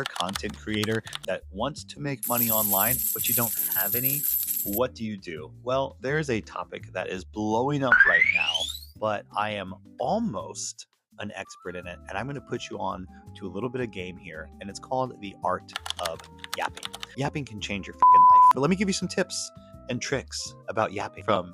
a content creator that wants to make money online, but you don't have any, what do you do? Well, there's a topic that is blowing up right now, but I am almost an expert in it, and I'm going to put you on to a little bit of game here, and it's called the art of yapping. Yapping can change your freaking life. But let me give you some tips and tricks about yapping from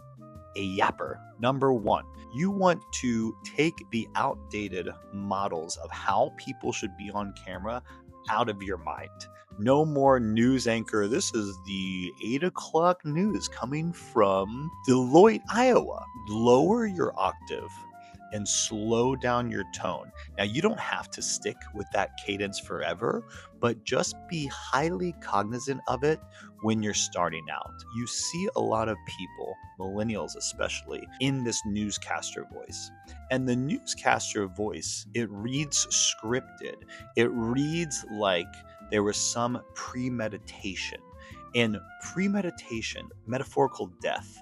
a yapper. Number one, you want to take the outdated models of how people should be on camera out of your mind. No more news anchor. This is the 8 o'clock news coming from Deloitte, Iowa. Lower your octave and slow down your tone. Now, you don't have to stick with that cadence forever, but just be highly cognizant of it when you're starting out. You see a lot of people, millennials especially, in this newscaster voice. And the newscaster voice, it reads scripted. It reads like there was some premeditation. And premeditation, metaphorical death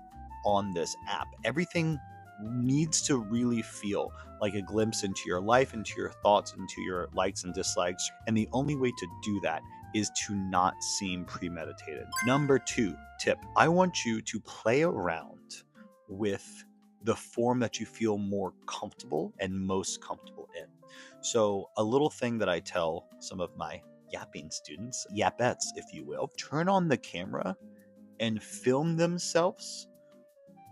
on this app. Everything needs to really feel like a glimpse into your life, into your thoughts, into your likes and dislikes. And the only way to do that is to not seem premeditated. Number 2 tip, I want you to play around with the form that you feel more comfortable and most comfortable in. So a little thing that I tell some of my yapping students, yappettes, if you will, turn on the camera and film themselves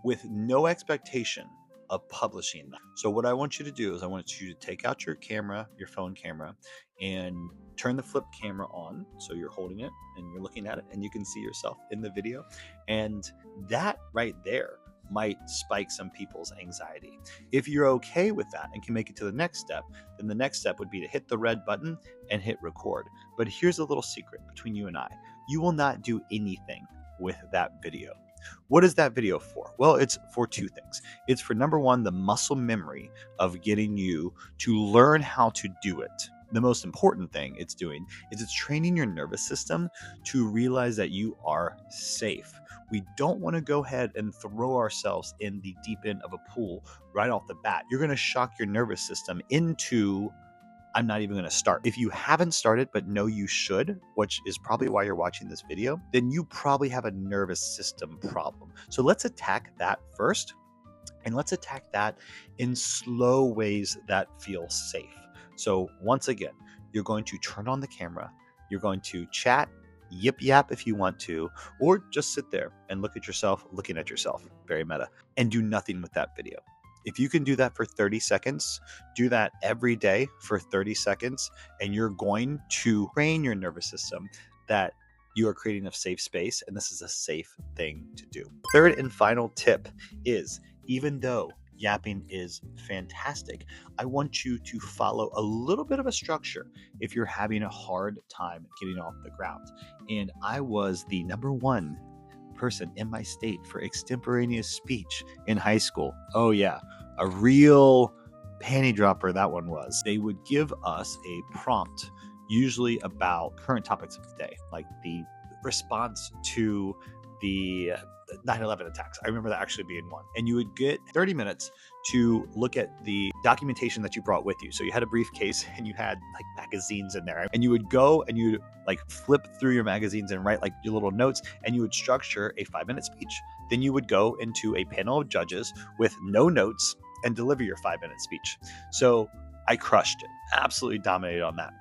with no expectation of publishing them. So what I want you to do is I want you to take out your camera, your phone camera, and turn the flip camera on. So you're holding it and you're looking at it and you can see yourself in the video. And that right there might spike some people's anxiety. If you're okay with that and can make it to the next step, then the next step would be to hit the red button and hit record. But here's a little secret between you and I. You will not do anything with that video. What is that video for? Well, it's for 2 things. It's for number 1, the muscle memory of getting you to learn how to do it. The most important thing it's doing is it's training your nervous system to realize that you are safe. We don't want to go ahead and throw ourselves in the deep end of a pool right off the bat. You're going to shock your nervous system into I'm not even going to start. If you haven't started, but know you should, which is probably why you're watching this video, then you probably have a nervous system problem. So let's attack that first. And let's attack that in slow ways that feel safe. So once again, you're going to turn on the camera. You're going to chat, yap if you want to, or just sit there and look at yourself, looking at yourself, very meta, and do nothing with that video. If you can do that for 30 seconds, do that every day for 30 seconds, and you're going to train your nervous system that you are creating a safe space, and this is a safe thing to do. Third and final tip is, even though yapping is fantastic, I want you to follow a little bit of a structure if you're having a hard time getting off the ground. And I was the number 1 person in my state for extemporaneous speech in high school. Oh yeah, a real panty dropper that one was. They would give us a prompt, usually about current topics of the day, like the response to the 9/11 attacks. I remember that actually being one. And you would get 30 minutes to look at the documentation that you brought with you. So you had a briefcase and you had like magazines in there, and you would go and you like flip through your magazines and write like your little notes, and you would structure a 5-minute speech. Then you would go into a panel of judges with no notes and deliver your 5-minute speech. So I crushed it, absolutely dominated on that.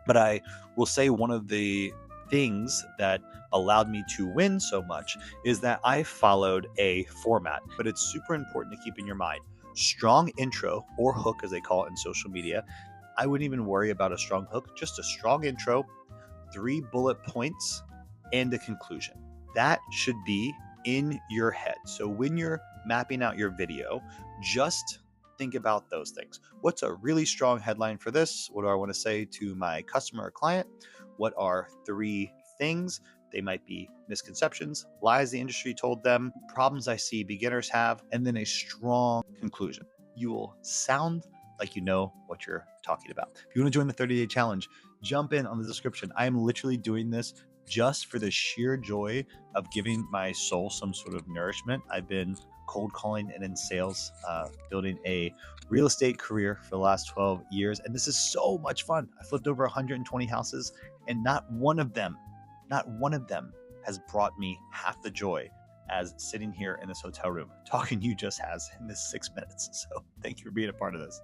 But I will say one of the things that allowed me to win so much is that I followed a format, but it's super important to keep in your mind. Strong intro, or hook as they call it in social media. I wouldn't even worry about a strong hook, just a strong intro, 3 bullet points, and a conclusion. That should be in your head. So when you're mapping out your video, just think about those things. What's a really strong headline for this? What do I want to say to my customer or client? What are 3 things? They might be misconceptions, lies the industry told them, problems I see beginners have, and then a strong conclusion. You will sound like you know what you're talking about. If you want to join the 30-day challenge, jump in on the description. I am literally doing this just for the sheer joy of giving my soul some sort of nourishment. I've been cold calling and in sales, building a real estate career for the last 12 years. And this is so much fun. I flipped over 120 houses, and not one of them has brought me half the joy as sitting here in this hotel room talking to you just has in this 6 minutes. So thank you for being a part of this.